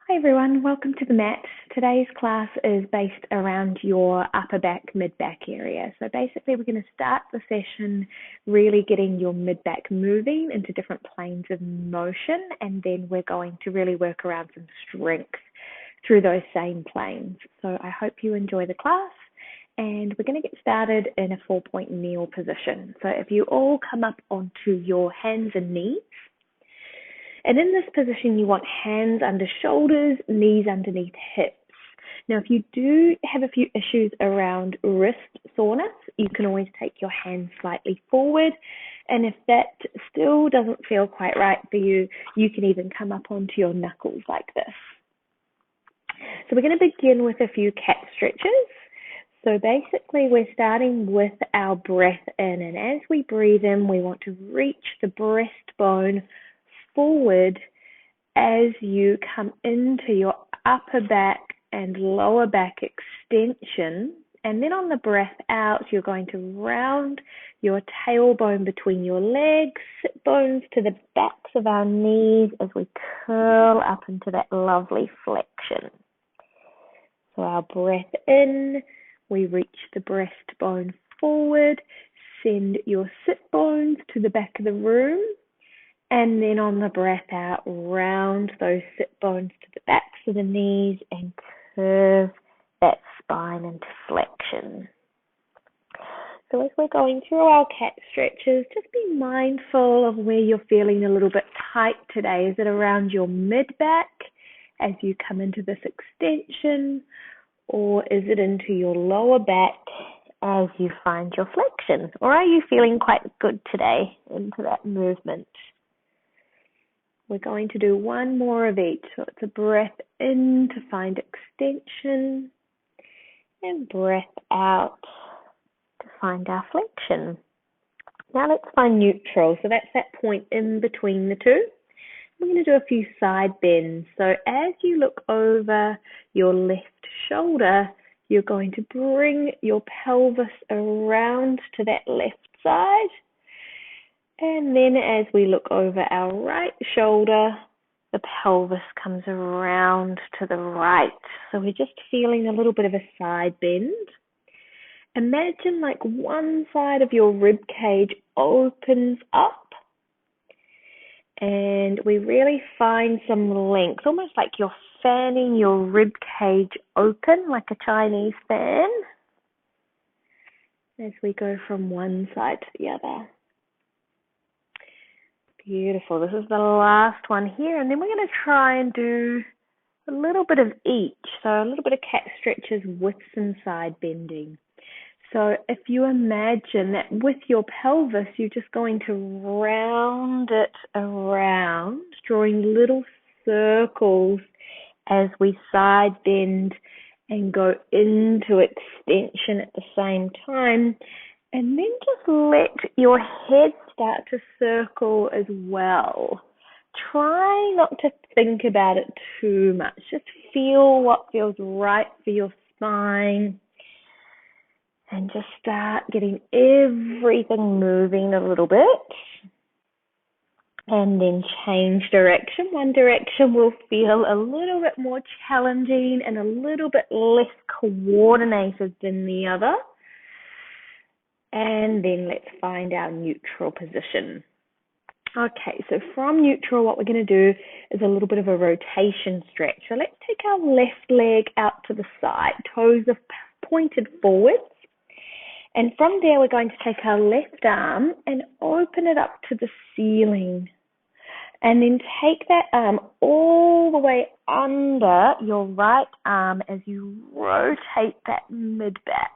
Hi everyone, welcome to the mat. Today's class is based around your upper back, mid-back area. So basically we're going to start the session really getting your mid-back moving into different planes of motion, and then we're going to really work around some strength through those same planes. So I hope you enjoy the class, and we're going to get started in a 4-point kneel position. So if you all come up onto your hands and knees, and in this position, you want hands under shoulders, knees underneath hips. Now, if you do have a few issues around wrist soreness, you can always take your hands slightly forward. And if that still doesn't feel quite right for you, you can even come up onto your knuckles like this. So we're going to begin with a few cat stretches. So basically, we're starting with our breath in. And as we breathe in, we want to reach the breastbone forward as you come into your upper back and lower back extension, and then on the breath out you're going to round your tailbone between your legs, sit bones to the backs of our knees as we curl up into that lovely flexion. So our breath in, we reach the breastbone forward, send your sit bones to the back of the room. And then on the breath out, round those sit bones to the backs of the knees and curve that spine into flexion. So as we're going through our cat stretches, just be mindful of where you're feeling a little bit tight today. Is it around your mid-back as you come into this extension, or is it into your lower back as you find your flexion? Or are you feeling quite good today into that movement? We're going to do one more of each. So it's a breath in to find extension and breath out to find our flexion. Now let's find neutral. So that's that point in between the two. We're going to do a few side bends. So as you look over your left shoulder, you're going to bring your pelvis around to that left side. And then as we look over our right shoulder, the pelvis comes around to the right. So we're just feeling a little bit of a side bend. Imagine like one side of your rib cage opens up, and we really find some length, almost like you're fanning your rib cage open like a Chinese fan as we go from one side to the other. Beautiful. This is the last one here, and then we're going to try and do a little bit of each. So a little bit of cat stretches with some side bending. So if you imagine that with your pelvis, you're just going to round it around, drawing little circles as we side bend and go into extension at the same time. And then just let your head start to circle as well. Try not to think about it too much. Just feel what feels right for your spine. And just start getting everything moving a little bit. And then change direction. One direction will feel a little bit more challenging and a little bit less coordinated than the other. And then let's find our neutral position. Okay, so from neutral, what we're going to do is a little bit of a rotation stretch. So let's take our left leg out to the side. Toes are pointed forwards. And from there, we're going to take our left arm and open it up to the ceiling. And then take that arm all the way under your right arm as you rotate that mid-back.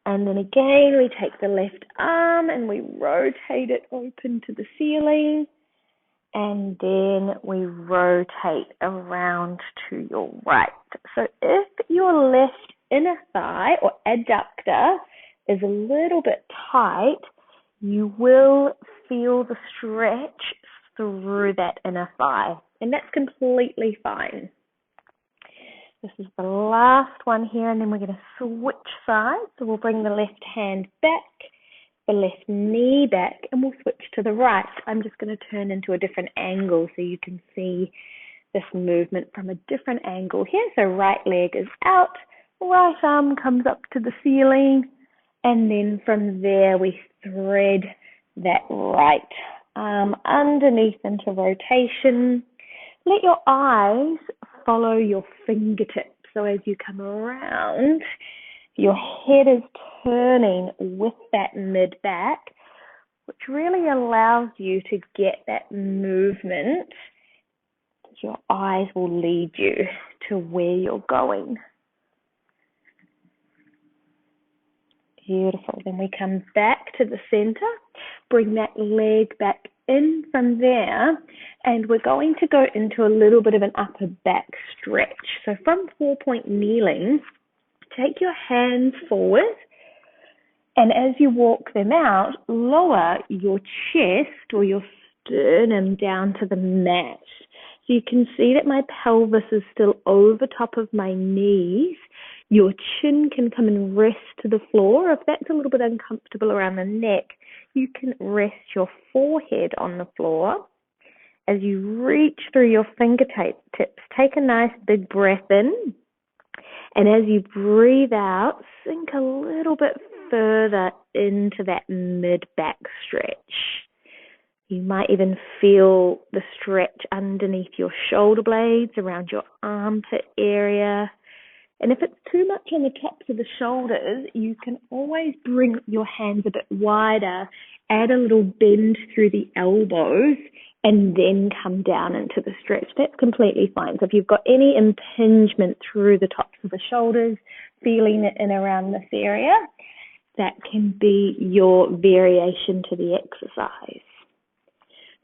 And then again, we take the left arm and we rotate it open to the ceiling. And then we rotate around to your right. So if your left inner thigh or adductor is a little bit tight, you will feel the stretch through that inner thigh. And that's completely fine. This is the last one here, and then we're going to switch sides. So we'll bring the left hand back, the left knee back, and we'll switch to the right. I'm just going to turn into a different angle so you can see this movement from a different angle here. So right leg is out, right arm comes up to the ceiling, and then from there we thread that right arm underneath into rotation. Let your eyes follow your fingertips. So as you come around, your head is turning with that mid-back, which really allows you to get that movement. Your eyes will lead you to where you're going. Beautiful. Then we come back to the center, bring that leg back in from there, and we're going to go into a little bit of an upper back stretch. So from 4-point kneeling, take your hands forward, and as you walk them out, lower your chest or your sternum down to the mat. So you can see that my pelvis is still over top of my knees. Your chin can come and rest to the floor. If that's a little bit uncomfortable around the neck, you can rest your forehead on the floor. As you reach through your fingertips, take a nice big breath in. And as you breathe out, sink a little bit further into that mid-back stretch. You might even feel the stretch underneath your shoulder blades, around your armpit area. And if it's too much on the tops of the shoulders, you can always bring your hands a bit wider, add a little bend through the elbows, and then come down into the stretch. That's completely fine. So if you've got any impingement through the tops of the shoulders, feeling it in around this area, that can be your variation to the exercise.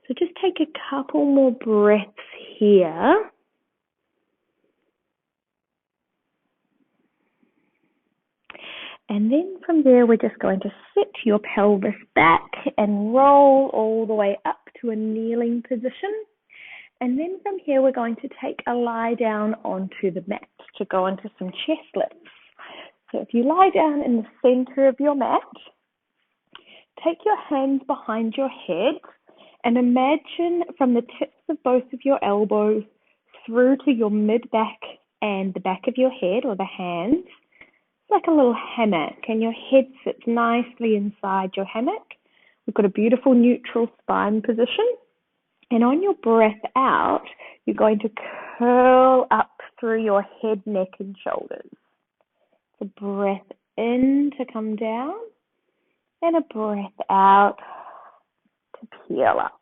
So just take a couple more breaths here. And then from there, we're just going to sit your pelvis back and roll all the way up to a kneeling position. And then from here, we're going to take a lie down onto the mat to go into some chest lifts. So if you lie down in the center of your mat, take your hands behind your head and imagine from the tips of both of your elbows through to your mid-back and the back of your head or the hands, like a little hammock, and your head sits nicely inside your hammock. We've got a beautiful neutral spine position. And on your breath out, you're going to curl up through your head, neck, and shoulders. So breath in to come down, and a breath out to peel up.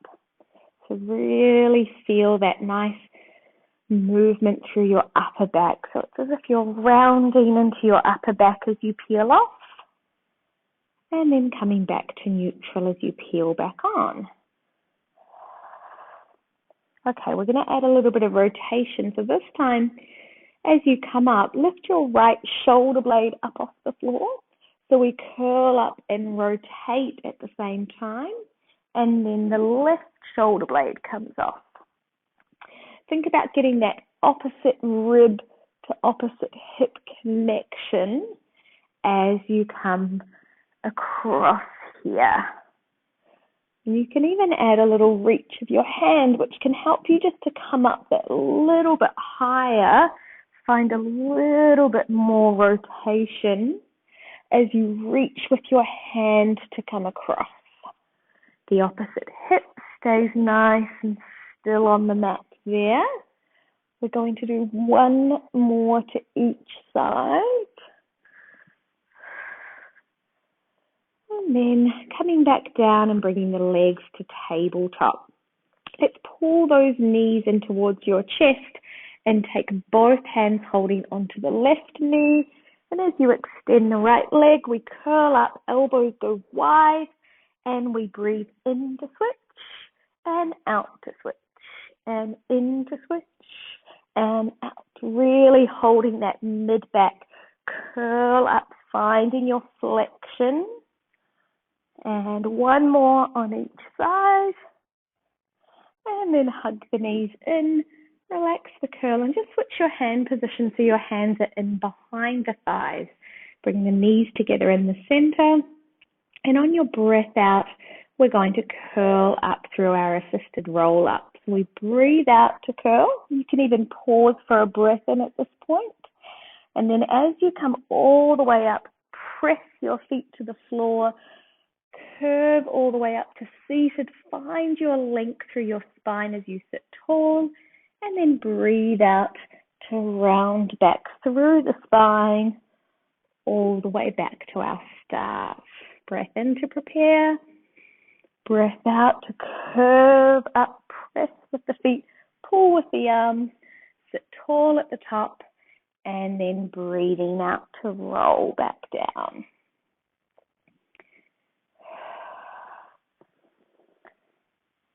So really feel that nice movement through your upper back. So it's as if you're rounding into your upper back as you peel off, and then coming back to neutral as you peel back on. Okay, we're going to add a little bit of rotation. So this time, as you come up, lift your right shoulder blade up off the floor. So we curl up and rotate at the same time, and then the left shoulder blade comes off. Think about getting that opposite rib to opposite hip connection as you come across here. And you can even add a little reach of your hand, which can help you just to come up that little bit higher, find a little bit more rotation as you reach with your hand to come across. The opposite hip stays nice and still on the mat there. We're going to do one more to each side. And then coming back down and bringing the legs to tabletop. Let's pull those knees in towards your chest and take both hands holding onto the left knee. And as you extend the right leg, we curl up, elbows go wide, and we breathe in to switch and out to switch. And in to switch and out. Really holding that mid-back. Curl up, finding your flexion. And one more on each side. And then hug the knees in. Relax the curl and just switch your hand position so your hands are in behind the thighs. Bring the knees together in the center. And on your breath out, we're going to curl up through our assisted roll-up. We breathe out to curl. You can even pause for a breath in at this point. And then as you come all the way up, press your feet to the floor, curve all the way up to seated. Find your length through your spine as you sit tall, and then breathe out to round back through the spine, all the way back to our start. Breath in to prepare. Breath out to curve up, press with the feet, pull with the arms, sit tall at the top, and then breathing out to roll back down.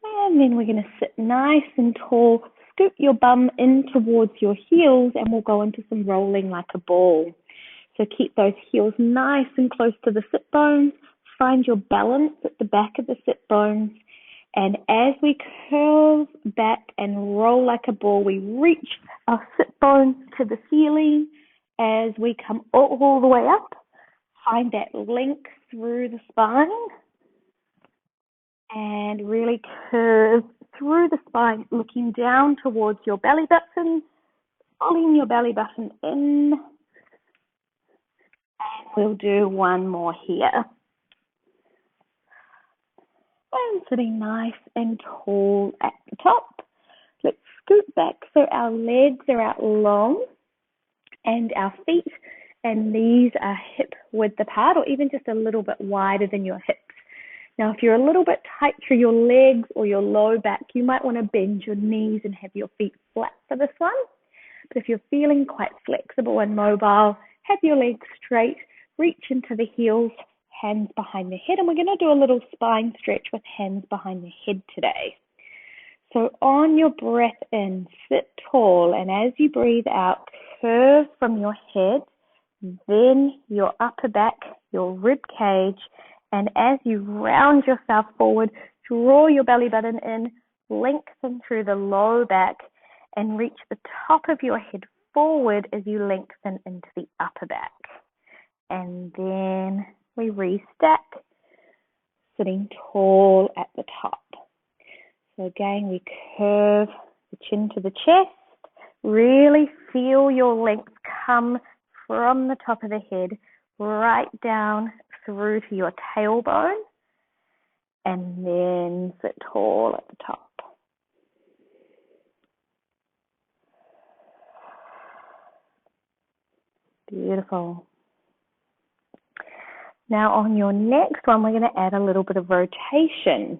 And then we're going to sit nice and tall, scoop your bum in towards your heels, and we'll go into some rolling like a ball. So keep those heels nice and close to the sit bones. Find your balance at the back of the sit bones. And as we curve back and roll like a ball, we reach our sit bones to the ceiling. As we come all the way up, find that length through the spine. And really curve through the spine, looking down towards your belly button, pulling your belly button in. And we'll do one more here. And sitting nice and tall at the top. Let's scoot back so our legs are out long and our feet and knees are hip width apart, or even just a little bit wider than your hips. Now, if you're a little bit tight through your legs or your low back, you might want to bend your knees and have your feet flat for this one. But if you're feeling quite flexible and mobile, have your legs straight, reach into the heels, hands behind the head, and we're going to do a little spine stretch with hands behind the head today. So on your breath in, sit tall, and as you breathe out, curve from your head, then your upper back, your rib cage, and as you round yourself forward, draw your belly button in, lengthen through the low back, and reach the top of your head forward as you lengthen into the upper back. And then we restack, sitting tall at the top. So again, we curve the chin to the chest, really feel your length come from the top of the head right down through to your tailbone, and then sit tall at the top. Beautiful. Now on your next one, we're going to add a little bit of rotation.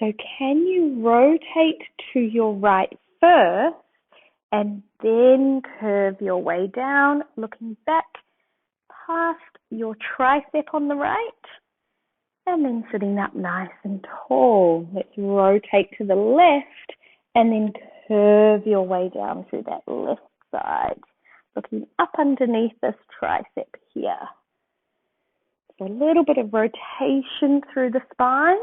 So can you rotate to your right first and then curve your way down, looking back past your tricep on the right, and then sitting up nice and tall. Let's rotate to the left and then curve your way down through that left side, looking up underneath this tricep here. So a little bit of rotation through the spine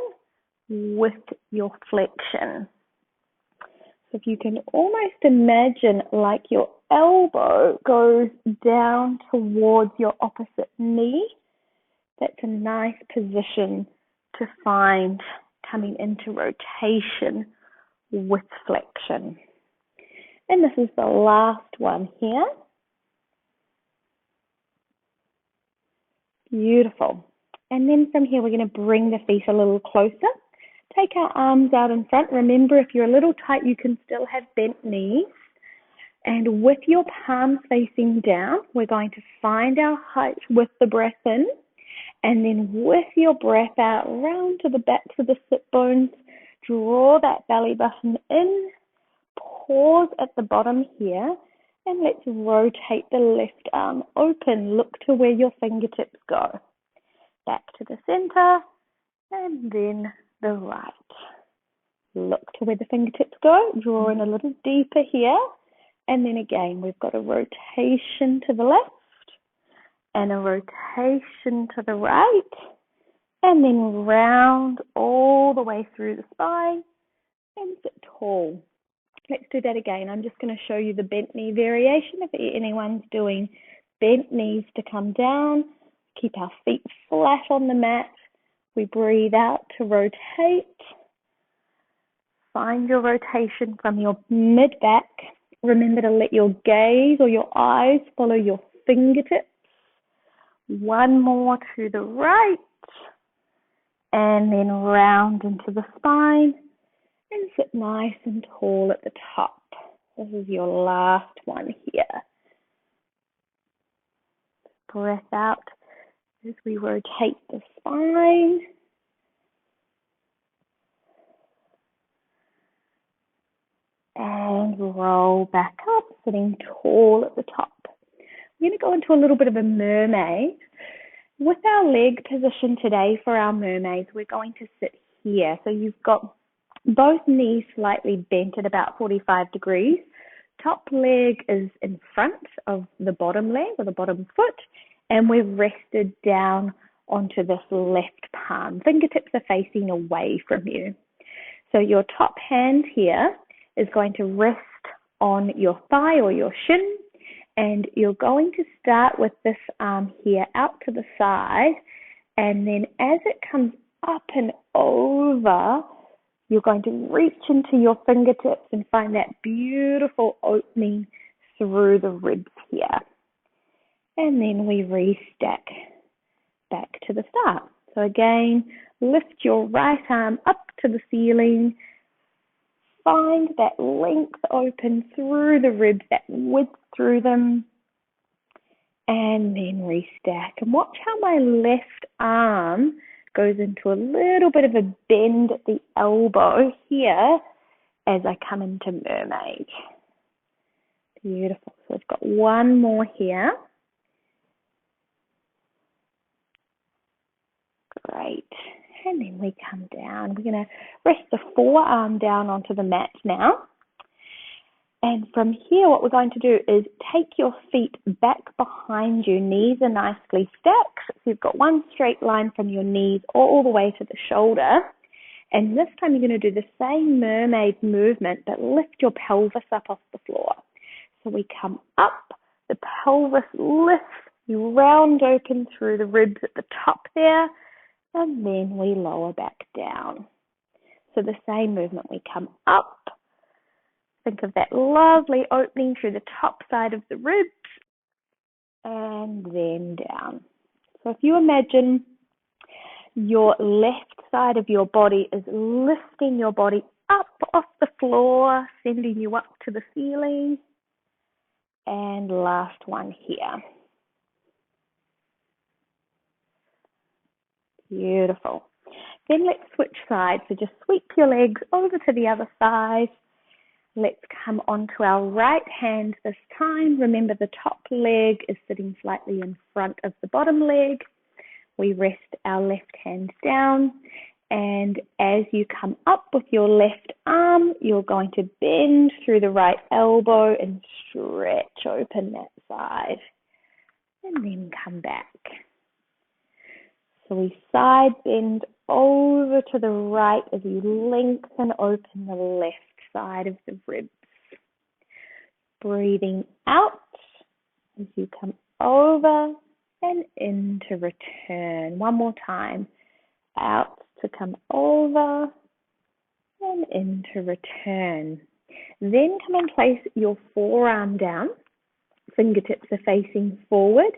with your flexion. So if you can almost imagine like your elbow goes down towards your opposite knee, that's a nice position to find coming into rotation with flexion. And this is the last one here. Beautiful. And then from here, we're going to bring the feet a little closer. Take our arms out in front. Remember, if you're a little tight, you can still have bent knees. And with your palms facing down, we're going to find our height with the breath in. And then with your breath out, round to the backs of the sit bones, draw that belly button in, pause at the bottom here, and let's rotate the left arm open. Look to where your fingertips go. Back to the center, and then the right. Look to where the fingertips go. Draw in a little deeper here. And then again, we've got a rotation to the left and a rotation to the right. And then round all the way through the spine and sit tall. Let's do that again. I'm just going to show you the bent knee variation. If anyone's doing bent knees to come down, keep our feet flat on the mat. We breathe out to rotate. find your rotation from your mid-back. Remember to let your gaze or your eyes follow your fingertips. One more to the right, and then round into the spine and sit nice and tall at the top. This is your last one here. Breath out as we rotate the spine. And roll back up, sitting tall at the top. We're going to go into a little bit of a mermaid. With our leg position today for our mermaids, we're going to sit here. So you've got both knees slightly bent at about 45 degrees. Top leg is in front of the bottom leg or the bottom foot, and we're rested down onto this left palm. Fingertips are facing away from you. So your top hand here is going to rest on your thigh or your shin, and you're going to start with this arm here out to the side, and then as it comes up and over, you're going to reach into your fingertips and find that beautiful opening through the ribs here. And then we restack back to the start. So again, lift your right arm up to the ceiling. Find that length open through the ribs, that width through them, and then restack. And watch how my left arm goes into a little bit of a bend at the elbow here as I come into mermaid. Beautiful. So I've got one more here. Great. And then we come down. We're going to rest the forearm down onto the mat now. And from here, what we're going to do is take your feet back behind you. Knees are nicely stacked. So you've got one straight line from your knees all the way to the shoulder. And this time you're going to do the same mermaid movement, but lift your pelvis up off the floor. So we come up, the pelvis lifts, you round open through the ribs at the top there, and then we lower back down. So the same movement, we come up, think of that lovely opening through the top side of the ribs, and then down. So if you imagine your left side of your body is lifting your body up off the floor, sending you up to the ceiling, and last one here. Beautiful. Then let's switch sides. So just sweep your legs over to the other side. Let's come onto our right hand this time. Remember, the top leg is sitting slightly in front of the bottom leg. We rest our left hand down, and as you come up with your left arm, you're going to bend through the right elbow and stretch open that side, and then come back. So we side bend over to the right as you lengthen open the left side of the ribs. Breathing out as you come over and in to return. One more time. Out to come over and in to return. Then come and place your forearm down. Fingertips are facing forward.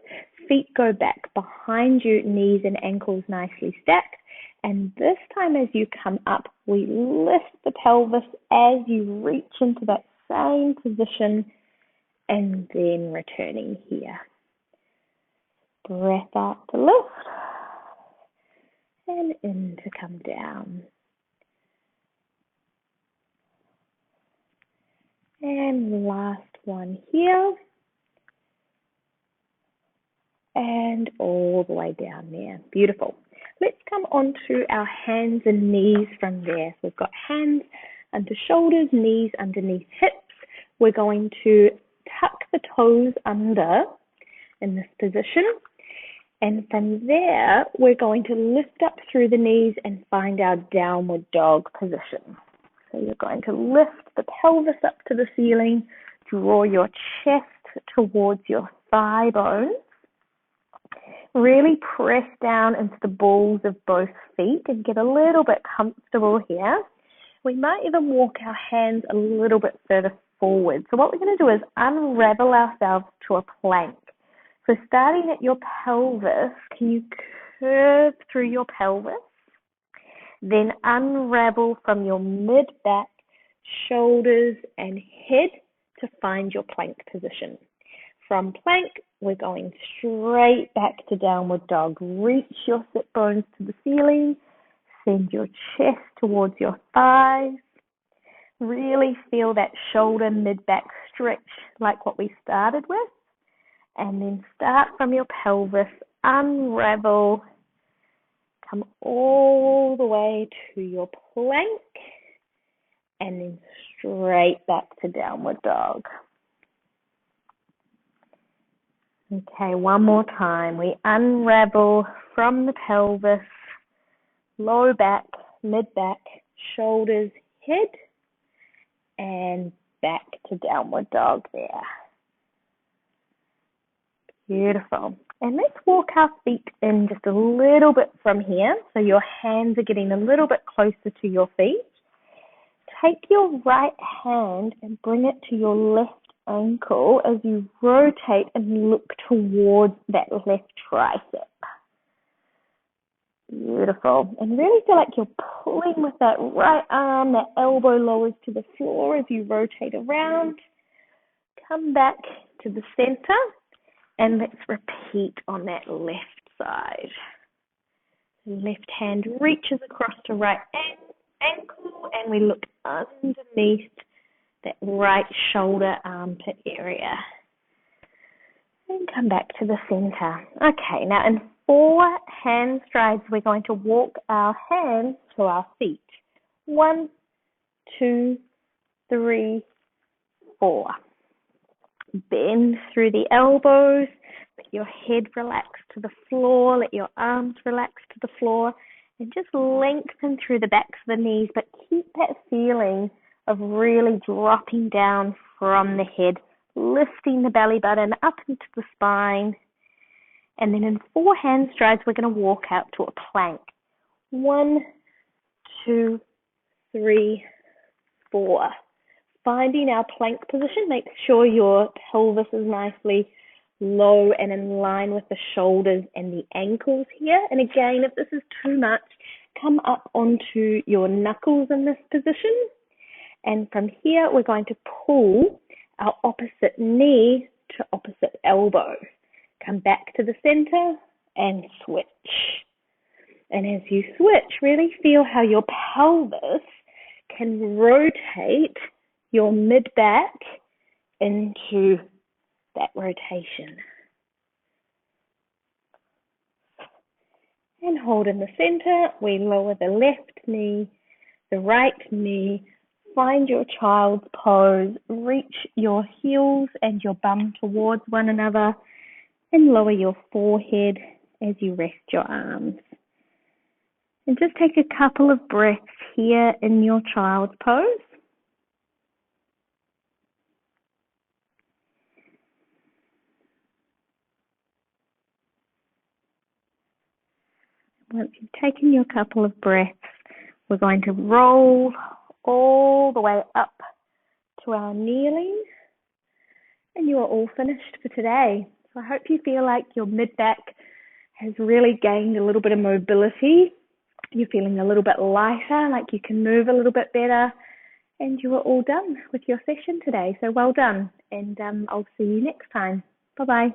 Feet go back behind you, knees and ankles nicely stacked. And this time as you come up, we lift the pelvis as you reach into that same position and then returning here. Breath out to lift and in to come down. And last one here. And all the way down there. Beautiful. Let's come onto our hands and knees from there. So we've got hands under shoulders, knees underneath hips. We're going to tuck the toes under in this position. And from there, we're going to lift up through the knees and find our downward dog position. So you're going to lift the pelvis up to the ceiling, draw your chest towards your thigh bones. Really press down into the balls of both feet and get a little bit comfortable here. We might even walk our hands a little bit further forward. So what we're going to do is unravel ourselves to a plank. So starting at your pelvis, can you curve through your pelvis? Then unravel from your mid-back, shoulders and head to find your plank position. From plank, we're going straight back to downward dog. Reach your sit bones to the ceiling. Send your chest towards your thighs. Really feel that shoulder mid-back stretch like what we started with. And then start from your pelvis, unravel, come all the way to your plank, and then straight back to downward dog. Okay, one more time. We unravel from the pelvis, low back, mid-back, shoulders, head, and back to downward dog there. Beautiful. And let's walk our feet in just a little bit from here, so your hands are getting a little bit closer to your feet. Take your right hand and bring it to your left ankle as you rotate and look towards that left tricep. Beautiful. And really feel like you're pulling with that right arm, that elbow lowers to the floor as you rotate around. Come back to the center and let's repeat on that left side. Left hand reaches across to right ankle and we look underneath that right shoulder armpit area. And come back to the center. Okay, now in 4 hand strides, we're going to walk our hands to our feet. 1, 2, 3, 4. Bend through the elbows. Let your head relax to the floor. Let your arms relax to the floor. And just lengthen through the backs of the knees, but keep that feeling of really dropping down from the head, lifting the belly button up into the spine. And then in 4 hand strides, we're going to walk out to a plank. 1, 2, 3, 4. Finding our plank position, make sure your pelvis is nicely low and in line with the shoulders and the ankles here. And again, if this is too much, come up onto your knuckles in this position. And from here, we're going to pull our opposite knee to opposite elbow. Come back to the center and switch. And as you switch, really feel how your pelvis can rotate your mid-back into that rotation. And hold in the center. We lower the left knee, the right knee. Find your child's pose. Reach your heels and your bum towards one another. And lower your forehead as you rest your arms. And just take a couple of breaths here in your child's pose. Once you've taken your couple of breaths, we're going to roll all the way up to our kneeling. And you are all finished for today. So I hope you feel like your mid-back has really gained a little bit of mobility. You're feeling a little bit lighter, like you can move a little bit better. And you are all done with your session today. So well done. And I'll see you next time. Bye-bye.